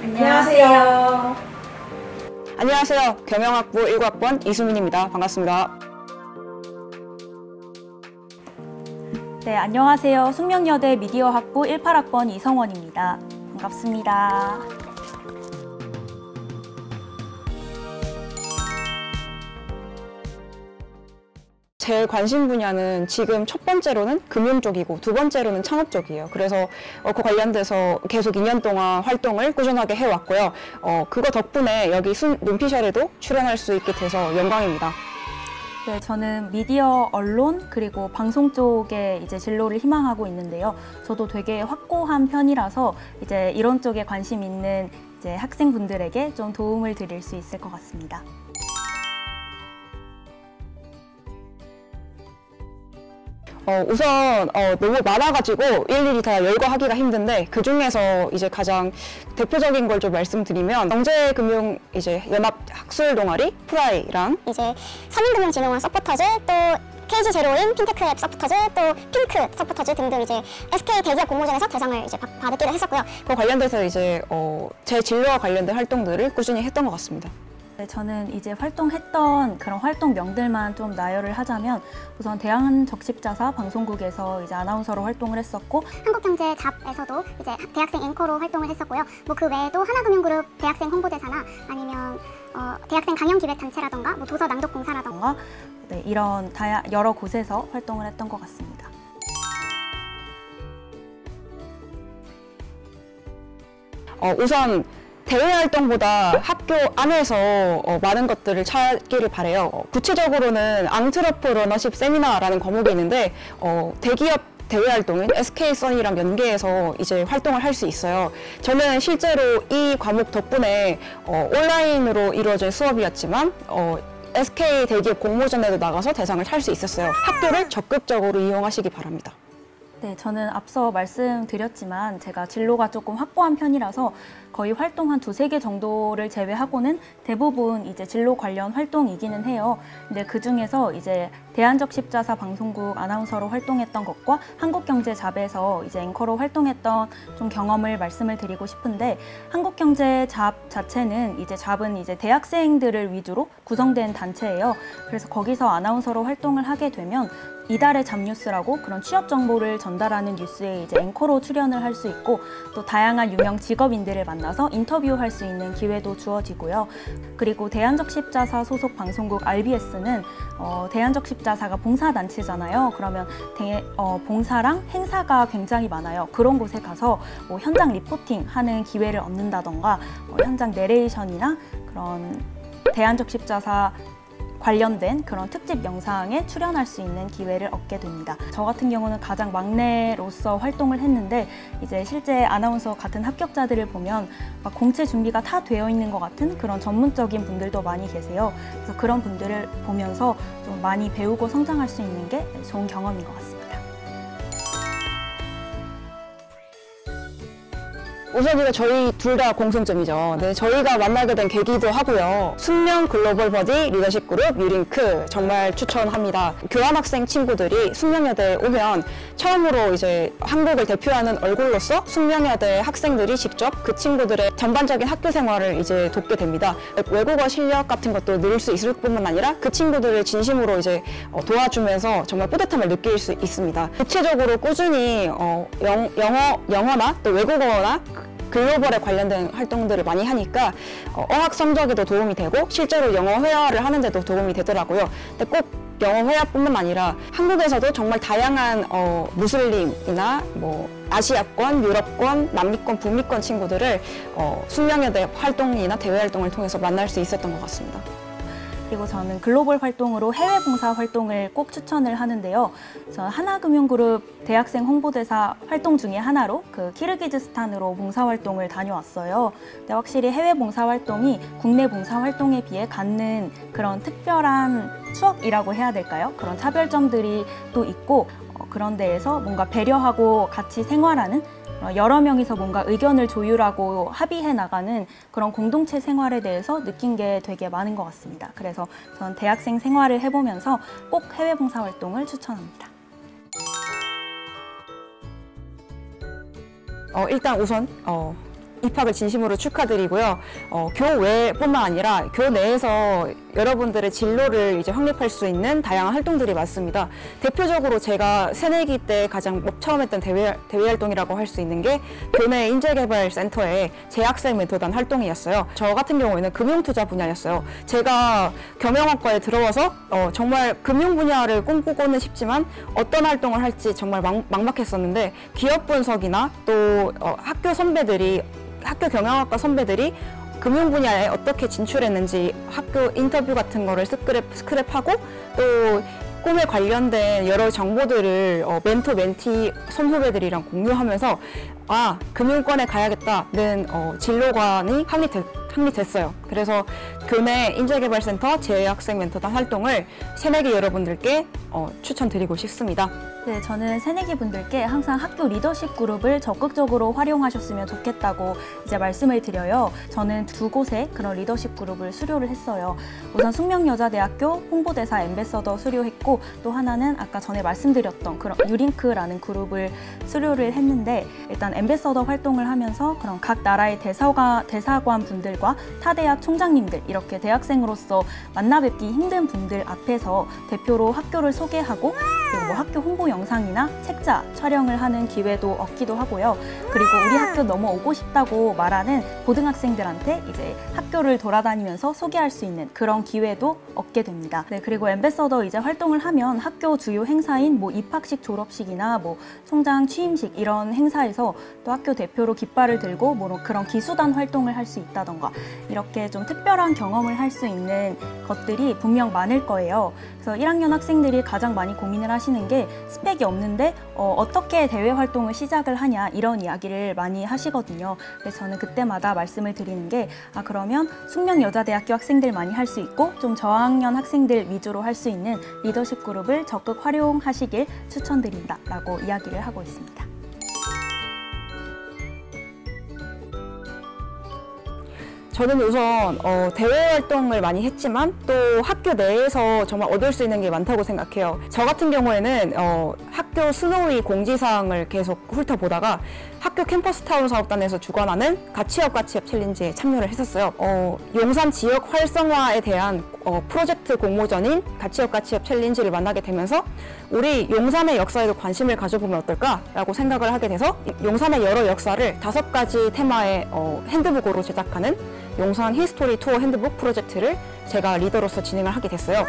안녕하세요. 안녕하세요. 경영학부 1학번 이수민입니다. 반갑습니다. 네, 안녕하세요. 숙명여대 미디어학부 18학번 이성원입니다. 반갑습니다. 제 관심 분야는 지금 첫 번째로는 금융 쪽이고 두 번째로는 창업 쪽이에요. 그래서 그 관련돼서 계속 2년 동안 활동을 꾸준하게 해왔고요. 그거 덕분에 여기 눈피셜에도 출연할 수 있게 돼서 영광입니다. 네, 저는 미디어, 언론, 그리고 방송 쪽에 이제 진로를 희망하고 있는데요. 저도 되게 확고한 편이라서 이제 이런 쪽에 관심 있는 이제 학생분들에게 좀 도움을 드릴 수 있을 것 같습니다. 우선 너무 많아가지고 일일이 다 열거하기가 힘든데 그 중에서 이제 가장 대표적인 걸 좀 말씀드리면 경제금융 이제 연합 학술 동아리 프라이랑 이제 서민금융진흥원 서포터즈, 또 KG 제로인 핀테크 앱 서포터즈, 또 핑크 서포터즈 등등 이제 SK 대기업 공모전에서 대상을 이제 받기로 했었고요. 그 관련돼서 이제 제 진로와 관련된 활동들을 꾸준히 했던 것 같습니다. 네, 저는 이제 활동했던 그런 활동명들만 좀 나열을 하자면 우선 대한적십자사 방송국에서 이제 아나운서로 활동을 했었고, 한국경제잡에서도 이제 대학생 앵커로 활동을 했었고요. 뭐 그 외에도 하나금융그룹 대학생 홍보대사나 아니면 대학생 강연기획단체라던가 뭐 도서 낭독공사라던가 네, 이런 여러 곳에서 활동을 했던 것 같습니다. 우선 대외 활동보다 학교 안에서 많은 것들을 찾기를 바래요. 구체적으로는 앙트러프러너십 세미나라는 과목이 있는데 대기업 대외 활동인 SK선이랑 연계해서 이제 활동을 할 수 있어요. 저는 실제로 이 과목 덕분에 온라인으로 이루어진 수업이었지만 SK 대기업 공모전에도 나가서 대상을 탈 수 있었어요. 학교를 적극적으로 이용하시기 바랍니다. 네, 저는 앞서 말씀드렸지만 제가 진로가 조금 확고한 편이라서 거의 활동 한 두세 개 정도를 제외하고는 대부분 이제 진로 관련 활동이기는 해요. 근데 그 중에서 이제 대한적십자사 방송국 아나운서로 활동했던 것과 한국경제잡에서 이제 앵커로 활동했던 좀 경험을 말씀을 드리고 싶은데, 한국경제잡 자체는 이제 잡은 이제 대학생들을 위주로 구성된 단체예요. 그래서 거기서 아나운서로 활동을 하게 되면 이달의 잡뉴스라고 그런 취업 정보를 전달하는 뉴스에 이제 앵커로 출연을 할 수 있고, 또 다양한 유명 직업인들을 만나서 인터뷰할 수 있는 기회도 주어지고요. 그리고 대한적십자사 소속 방송국 RBS는 대한적십자사가 봉사단체잖아요. 그러면 봉사랑 행사가 굉장히 많아요. 그런 곳에 가서 뭐 현장 리포팅 하는 기회를 얻는다던가 현장 내레이션이나 그런 대한적십자사 관련된 그런 특집 영상에 출연할 수 있는 기회를 얻게 됩니다. 저 같은 경우는 가장 막내로서 활동을 했는데, 이제 실제 아나운서 같은 합격자들을 보면 막 공채 준비가 다 되어 있는 것 같은 그런 전문적인 분들도 많이 계세요. 그래서 그런 분들을 보면서 좀 많이 배우고 성장할 수 있는 게 좋은 경험인 것 같습니다. 우선 이거 저희 둘 다 공통점이죠. 네, 저희가 만나게 된 계기도 하고요. 숙명 글로벌 버디 리더십 그룹 유링크 정말 추천합니다. 교환학생 친구들이 숙명여대에 오면 처음으로 이제 한국을 대표하는 얼굴로서 숙명여대 학생들이 직접 그 친구들의 전반적인 학교 생활을 이제 돕게 됩니다. 외국어 실력 같은 것도 늘 수 있을 뿐만 아니라 그 친구들을 진심으로 이제 도와주면서 정말 뿌듯함을 느낄 수 있습니다. 구체적으로 꾸준히 영어나 또 외국어나 글로벌에 관련된 활동들을 많이 하니까 어학 성적에도 도움이 되고 실제로 영어 회화를 하는데도 도움이 되더라고요. 근데 꼭 영어 회화뿐만 아니라 한국에서도 정말 다양한 무슬림이나 뭐 아시아권, 유럽권, 남미권, 북미권 친구들을 숙명여대 활동이나 대외 활동을 통해서 만날 수 있었던 것 같습니다. 그리고 저는 글로벌 활동으로 해외 봉사 활동을 꼭 추천을 하는데요. 저는 하나금융그룹 대학생 홍보대사 활동 중에 하나로 그 키르기즈스탄으로 봉사 활동을 다녀왔어요. 근데 확실히 해외 봉사 활동이 국내 봉사 활동에 비해 갖는 그런 특별한 추억이라고 해야 될까요? 그런 차별점들이 또 있고, 그런 데에서 뭔가 배려하고 같이 생활하는, 여러 명이서 뭔가 의견을 조율하고 합의해 나가는 그런 공동체 생활에 대해서 느낀 게 되게 많은 것 같습니다. 그래서 저는 대학생 생활을 해보면서 꼭 해외 봉사 활동을 추천합니다. 일단 우선 입학을 진심으로 축하드리고요. 교외뿐만 아니라 교내에서 여러분들의 진로를 이제 확립할 수 있는 다양한 활동들이 많습니다. 대표적으로 제가 새내기 때 가장 처음 했던 대외 활동이라고 할 수 있는 게 교내 인재개발센터의 재학생 멘토단 활동이었어요. 저 같은 경우에는 금융투자 분야였어요. 제가 경영학과에 들어와서 정말 금융 분야를 꿈꾸고는 싶지만 어떤 활동을 할지 정말 막막했었는데 기업 분석이나 또 학교 경영학과 선배들이 금융 분야에 어떻게 진출했는지 학교 인터뷰 같은 거를 스크랩하고 또 꿈에 관련된 여러 정보들을 멘토, 멘티 선후배들이랑 공유하면서 금융권에 가야겠다는 진로관이 확립됐어요. 그래서 교내 인재개발센터 재학생 멘토단 활동을 새내기 여러분들께 추천드리고 싶습니다. 네, 저는 새내기 분들께 항상 학교 리더십 그룹을 적극적으로 활용하셨으면 좋겠다고 이제 말씀을 드려요. 저는 2곳에 그런 리더십 그룹을 수료를 했어요. 우선 숙명여자대학교 홍보대사 앰베서더 수료했고 또 하나는 아까 전에 말씀드렸던 그런 유링크라는 그룹을 수료를 했는데 일단 앰베서더 활동을 하면서 그런 각 나라의 대사관 분들과 타 대학 총장님들 이렇게 대학생으로서 만나 뵙기 힘든 분들 앞에서 대표로 학교를 소개하고 그리고 뭐 학교 홍보 영상이나 책자 촬영을 하는 기회도 얻기도 하고요. 그리고 우리 학교 너무 오고 싶다고 말하는 고등학생들한테 이제 학교를 돌아다니면서 소개할 수 있는 그런 기회도 얻게 됩니다. 네, 그리고 앰베서더 이제 활동을 하면 학교 주요 행사인 뭐 입학식, 졸업식이나 뭐 총장 취임식 이런 행사에서 또 학교 대표로 깃발을 들고 뭐 그런 기수단 활동을 할 수 있다던가 이렇게 좀 특별한 경험을 할 수 있는 것들이 분명 많을 거예요. 그래서 1학년 학생들이 가장 많이 고민을 하시는 게 스펙이 없는데 어떻게 대외 활동을 시작을 하냐 이런 이야기를 많이 하시거든요. 그래서 저는 그때마다 말씀을 드리는 게 그러면 숙명여자대학교 학생들 많이 할 수 있고 좀 저학년 학생들 위주로 할 수 있는 리더십 그룹을 적극 활용하시길 추천드린다라고 이야기를 하고 있습니다. 저는 우선 대외 활동을 많이 했지만 또 학교 내에서 정말 얻을 수 있는 게 많다고 생각해요. 저 같은 경우에는 학교 스노위 공지사항을 계속 훑어보다가 학교 캠퍼스타운 사업단에서 주관하는 가치업 챌린지에 참여를 했었어요. 용산 지역 활성화에 대한 프로젝트 공모전인 가치업 챌린지를 만나게 되면서 우리 용산의 역사에도 관심을 가져보면 어떨까라고 생각을 하게 돼서 용산의 여러 역사를 5가지 테마의 핸드북으로 제작하는 용산 히스토리 투어 핸드북 프로젝트를 제가 리더로서 진행을 하게 됐어요.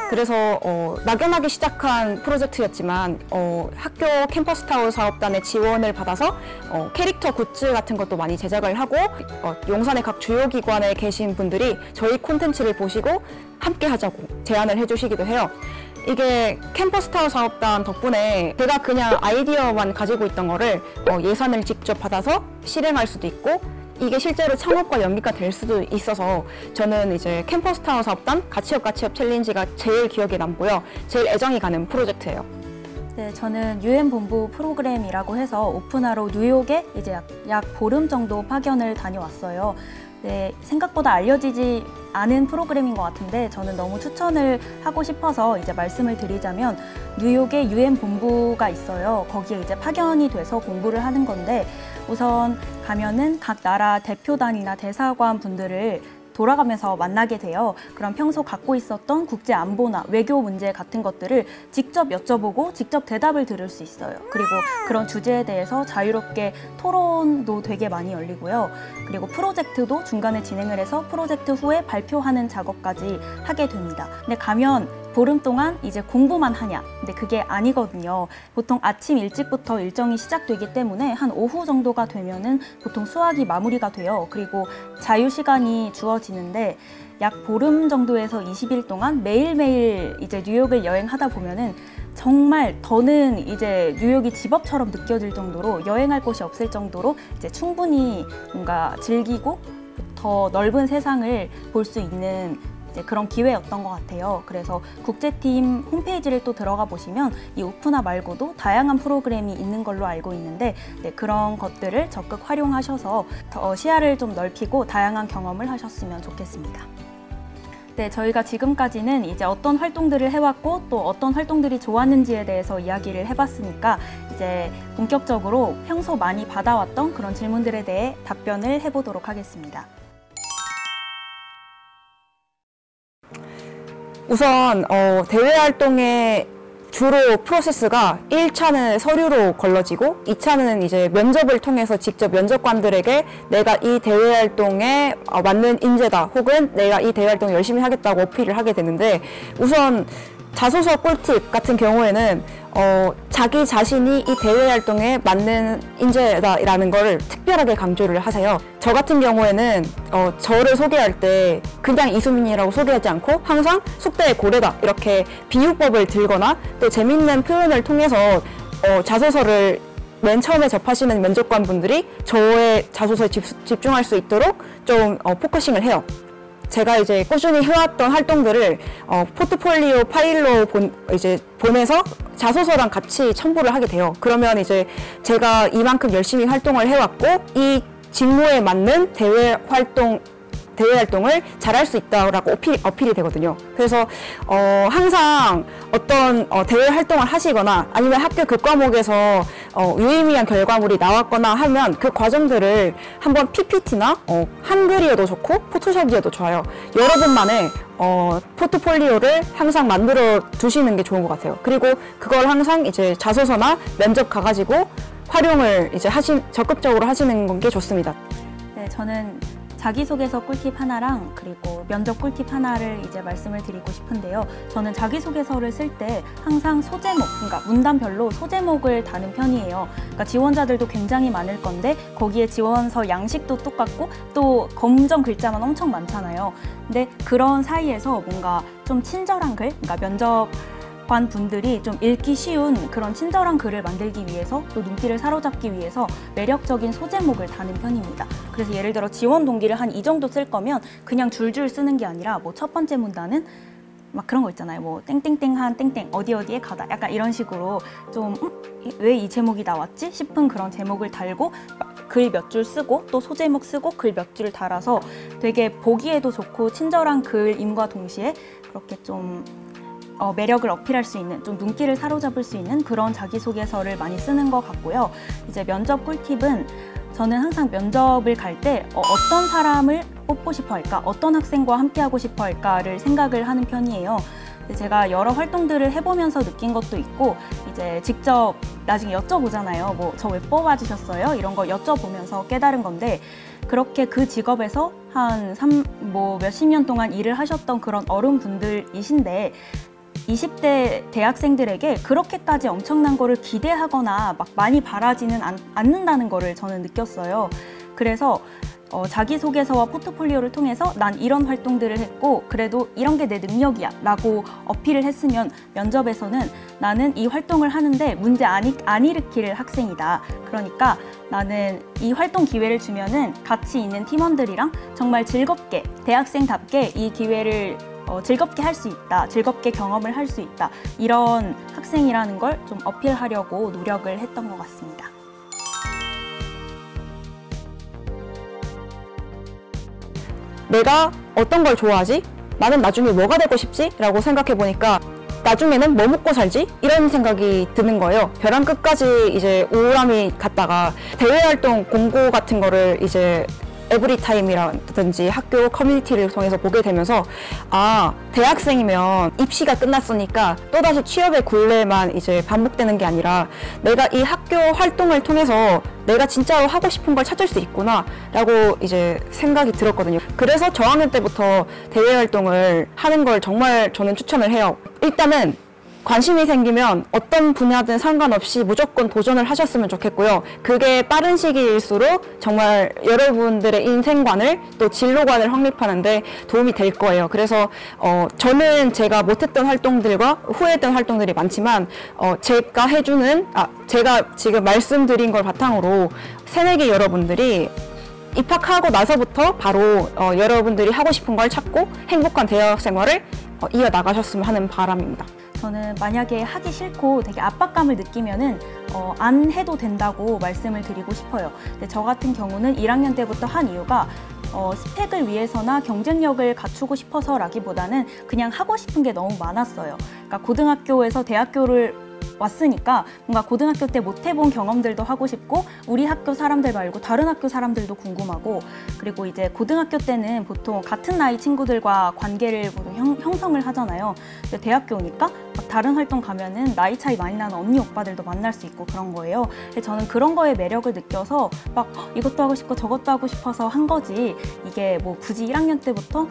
그래서 막연하게 시작한 프로젝트였지만 학교 캠퍼스타운 사업단의 지원을 받아서 캐릭터 굿즈 같은 것도 많이 제작을 하고 용산의 각 주요 기관에 계신 분들이 저희 콘텐츠를 보시고 함께 하자고 제안을 해주시기도 해요. 이게 캠퍼스타운 사업단 덕분에 제가 그냥 아이디어만 가지고 있던 거를 예산을 직접 받아서 실행할 수도 있고 이게 실제로 창업과 연계가 될 수도 있어서 저는 이제 캠퍼스타운 사업단 가치업 챌린지가 제일 기억에 남고요. 제일 애정이 가는 프로젝트예요. 네, 저는 UN 본부 프로그램이라고 해서 오픈하러 뉴욕에 이제 약 보름 정도 파견을 다녀왔어요. 네, 생각보다 알려지지 않은 프로그램인 것 같은데 저는 너무 추천을 하고 싶어서 이제 말씀을 드리자면 뉴욕에 UN 본부가 있어요. 거기에 이제 파견이 돼서 공부를 하는 건데 우선 가면은 각 나라 대표단이나 대사관 분들을 돌아가면서 만나게 돼요. 그럼 평소 갖고 있었던 국제 안보나 외교 문제 같은 것들을 직접 여쭤보고 직접 대답을 들을 수 있어요. 그리고 그런 주제에 대해서 자유롭게 토론도 되게 많이 열리고요. 그리고 프로젝트도 중간에 진행을 해서 프로젝트 후에 발표하는 작업까지 하게 됩니다. 근데 가면 보름 동안 이제 공부만 하냐? 근데 그게 아니거든요. 보통 아침 일찍부터 일정이 시작되기 때문에 한 오후 정도가 되면은 보통 수학이 마무리가 돼요. 그리고 자유 시간이 주어지는데 약 보름 정도에서 20일 동안 매일매일 이제 뉴욕을 여행하다 보면은 정말 더는 이제 뉴욕이 집업처럼 느껴질 정도로 여행할 곳이 없을 정도로 이제 충분히 뭔가 즐기고 더 넓은 세상을 볼 수 있는 그런 기회였던 것 같아요. 그래서 국제팀 홈페이지를 또 들어가 보시면 이 오픈화 말고도 다양한 프로그램이 있는 걸로 알고 있는데 그런 것들을 적극 활용하셔서 더 시야를 좀 넓히고 다양한 경험을 하셨으면 좋겠습니다. 네, 저희가 지금까지는 이제 어떤 활동들을 해왔고 또 어떤 활동들이 좋았는지에 대해서 이야기를 해봤으니까 이제 본격적으로 평소 많이 받아왔던 그런 질문들에 대해 답변을 해보도록 하겠습니다. 우선 대외 활동의 주로 프로세스가 1차는 서류로 걸러지고 2차는 이제 면접을 통해서 직접 면접관들에게 내가 이 대외 활동에 맞는 인재다 혹은 내가 이 대외 활동을 열심히 하겠다고 어필을 하게 되는데, 우선 자소서 꿀팁 같은 경우에는 자기 자신이 이 대외 활동에 맞는 인재다라는 걸 특별하게 강조를 하세요. 저 같은 경우에는 저를 소개할 때 그냥 이수민이라고 소개하지 않고 항상 숙대의 고래다 이렇게 비유법을 들거나 또 재밌는 표현을 통해서 자소서를 맨 처음에 접하시는 면접관분들이 저의 자소서에 집중할 수 있도록 좀 포커싱을 해요. 제가 이제 꾸준히 해왔던 활동들을 포트폴리오 파일로 보내서 자소서랑 같이 첨부를 하게 돼요. 그러면 이제 제가 이만큼 열심히 활동을 해왔고 이 직무에 맞는 대외 활동을 잘할 수 있다라고 어필이 되거든요. 그래서 항상 어떤 대외 활동을 하시거나 아니면 학교 그 과목에서 유의미한 결과물이 나왔거나 하면 그 과정들을 한번 PPT나 한글이어도 좋고 포토샵이어도 좋아요. 여러분만의 포트폴리오를 항상 만들어 두시는 게 좋은 것 같아요. 그리고 그걸 항상 이제 자소서나 면접 가가지고 활용을 이제 적극적으로 하시는 게 좋습니다. 네, 저는 자기소개서 꿀팁 하나랑 그리고 면접 꿀팁 하나를 이제 말씀을 드리고 싶은데요. 저는 자기소개서를 쓸 때 항상 소제목, 그러니까 문단별로 소제목을 다는 편이에요. 그러니까 지원자들도 굉장히 많을 건데 거기에 지원서 양식도 똑같고 또 검정 글자만 엄청 많잖아요. 근데 그런 사이에서 뭔가 좀 친절한 글, 그러니까 면접관 분들이 좀 읽기 쉬운 그런 친절한 글을 만들기 위해서 또 눈길을 사로잡기 위해서 매력적인 소제목을 다는 편입니다. 그래서 예를 들어 지원 동기를 한 이 정도 쓸 거면 그냥 줄줄 쓰는 게 아니라 뭐 첫 번째 문단은 막 그런 거 있잖아요. 뭐 땡땡땡한 땡땡 어디에 가다 약간 이런 식으로 좀 왜 이 제목이 나왔지 싶은 그런 제목을 달고 글 몇 줄 쓰고 또 소제목 쓰고 글 몇 줄을 달아서 되게 보기에도 좋고 친절한 글임과 동시에 그렇게 좀 매력을 어필할 수 있는, 좀 눈길을 사로잡을 수 있는 그런 자기소개서를 많이 쓰는 것 같고요. 이제 면접 꿀팁은 저는 항상 면접을 갈 때 어떤 사람을 뽑고 싶어 할까, 어떤 학생과 함께 하고 싶어 할까를 생각을 하는 편이에요. 제가 여러 활동들을 해보면서 느낀 것도 있고 이제 직접 나중에 여쭤보잖아요. 뭐 저 왜 뽑아주셨어요? 이런 거 여쭤보면서 깨달은 건데, 그렇게 그 직업에서 한 몇십 년 동안 일을 하셨던 그런 어른분들이신데 20대 대학생들에게 그렇게까지 엄청난 거를 기대하거나 막 많이 바라지는 않는다는 거를 저는 느꼈어요. 그래서 자기소개서와 포트폴리오를 통해서 난 이런 활동들을 했고 그래도 이런 게 내 능력이야 라고 어필을 했으면 면접에서는 나는 이 활동을 하는데 문제 안 일으킬 학생이다. 그러니까 나는 이 활동 기회를 주면은 같이 있는 팀원들이랑 정말 즐겁게 대학생답게 이 기회를 즐겁게 할 수 있다, 즐겁게 경험을 할 수 있다, 이런 학생이라는 걸 좀 어필하려고 노력을 했던 것 같습니다. 내가 어떤 걸 좋아하지? 나는 나중에 뭐가 되고 싶지? 라고 생각해 보니까 나중에는 뭐 먹고 살지? 이런 생각이 드는 거예요. 벼랑 끝까지 이제 우울함이 갔다가 대외활동 공고 같은 거를 이제 에브리타임이라든지 학교 커뮤니티를 통해서 보게 되면서 대학생이면 입시가 끝났으니까 또다시 취업의 굴레만 이제 반복되는 게 아니라 내가 이 학교 활동을 통해서 내가 진짜로 하고 싶은 걸 찾을 수 있구나 라고 이제 생각이 들었거든요. 그래서 저학년 때부터 대외 활동을 하는 걸 정말 저는 추천을 해요. 일단은 관심이 생기면 어떤 분야든 상관없이 무조건 도전을 하셨으면 좋겠고요. 그게 빠른 시기일수록 정말 여러분들의 인생관을 또 진로관을 확립하는데 도움이 될 거예요. 그래서 저는 제가 못했던 활동들과 후회했던 활동들이 많지만 제가 지금 말씀드린 걸 바탕으로 새내기 여러분들이 입학하고 나서부터 바로 여러분들이 하고 싶은 걸 찾고 행복한 대학 생활을 이어나가셨으면 하는 바람입니다. 저는 만약에 하기 싫고 되게 압박감을 느끼면은 안 해도 된다고 말씀을 드리고 싶어요. 근데 저 같은 경우는 1학년 때부터 한 이유가 스펙을 위해서나 경쟁력을 갖추고 싶어서라기보다는 그냥 하고 싶은 게 너무 많았어요. 그러니까 고등학교에서 대학교를 왔으니까 뭔가 고등학교 때 못 해본 경험들도 하고 싶고 우리 학교 사람들 말고 다른 학교 사람들도 궁금하고 그리고 이제 고등학교 때는 보통 같은 나이 친구들과 관계를 형성을 하잖아요. 근데 대학교 오니까 막 다른 활동 가면은 나이 차이 많이 나는 언니 오빠들도 만날 수 있고 그런 거예요. 저는 그런 거에 매력을 느껴서 막 이것도 하고 싶고 저것도 하고 싶어서 한 거지 이게 뭐 굳이 1학년 때부터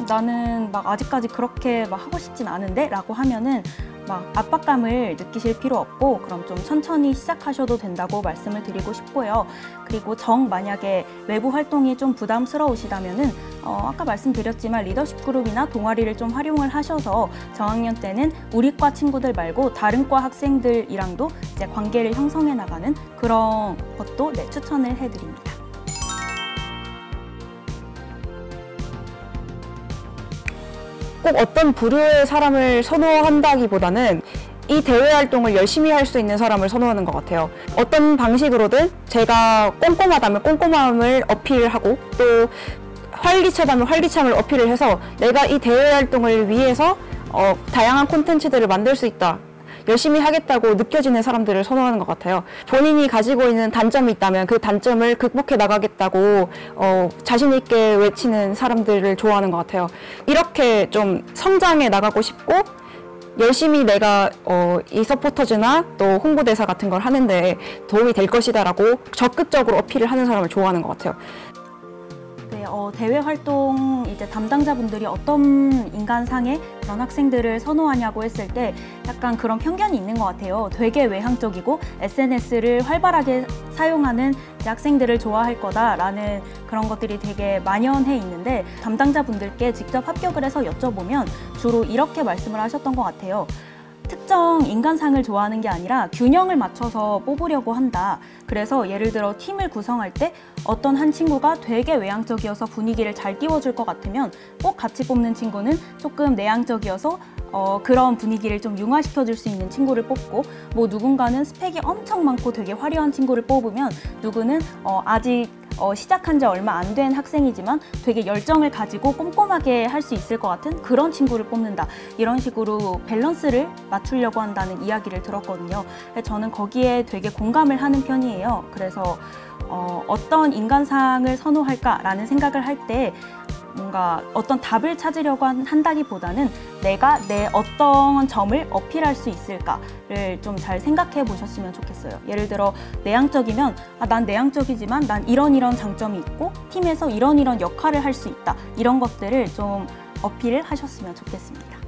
나는 막 아직까지 그렇게 막 하고 싶진 않은데 라고 하면은 막 압박감을 느끼실 필요 없고 그럼 좀 천천히 시작하셔도 된다고 말씀을 드리고 싶고요. 그리고 만약에 외부 활동이 좀 부담스러우시다면은 아까 말씀드렸지만 리더십 그룹이나 동아리를 좀 활용을 하셔서 저학년 때는 우리 과 친구들 말고 다른 과 학생들이랑도 이제 관계를 형성해 나가는 그런 것도 추천을 해드립니다. 꼭 어떤 부류의 사람을 선호한다기보다는 이 대외 활동을 열심히 할 수 있는 사람을 선호하는 것 같아요. 어떤 방식으로든 제가 꼼꼼하다면 꼼꼼함을 어필하고 또 활기차다면 활기참을 어필을 해서 내가 이 대외 활동을 위해서 다양한 콘텐츠들을 만들 수 있다. 열심히 하겠다고 느껴지는 사람들을 선호하는 것 같아요. 본인이 가지고 있는 단점이 있다면 그 단점을 극복해 나가겠다고 자신 있게 외치는 사람들을 좋아하는 것 같아요. 이렇게 좀 성장해 나가고 싶고 열심히 내가 이 서포터즈나 또 홍보대사 같은 걸 하는데 도움이 될 것이다라고 적극적으로 어필을 하는 사람을 좋아하는 것 같아요. 네, 대외 활동 이제 담당자분들이 어떤 인간상의 그런 학생들을 선호하냐고 했을 때 약간 그런 편견이 있는 것 같아요. 되게 외향적이고 SNS를 활발하게 사용하는 이제 학생들을 좋아할 거다라는 그런 것들이 되게 만연해 있는데 담당자분들께 직접 합격을 해서 여쭤보면 주로 이렇게 말씀을 하셨던 것 같아요. 특정 인간상을 좋아하는 게 아니라 균형을 맞춰서 뽑으려고 한다. 그래서 예를 들어 팀을 구성할 때 어떤 한 친구가 되게 외향적이어서 분위기를 잘 띄워줄 것 같으면 꼭 같이 뽑는 친구는 조금 내향적이어서 그런 분위기를 좀 융화시켜줄 수 있는 친구를 뽑고 뭐 누군가는 스펙이 엄청 많고 되게 화려한 친구를 뽑으면 누구는 아직 시작한 지 얼마 안 된 학생이지만 되게 열정을 가지고 꼼꼼하게 할 수 있을 것 같은 그런 친구를 뽑는다. 이런 식으로 밸런스를 맞추려고 한다는 이야기를 들었거든요. 저는 거기에 되게 공감을 하는 편이에요. 그래서 어떤 인간상을 선호할까라는 생각을 할 때 뭔가 어떤 답을 찾으려고 한다기보다는 내가 내 어떤 점을 어필할 수 있을까를 좀 잘 생각해 보셨으면 좋겠어요. 예를 들어 내향적이면 난 내향적이지만 난 이런 장점이 있고 팀에서 이런 역할을 할 수 있다. 이런 것들을 좀 어필을 하셨으면 좋겠습니다.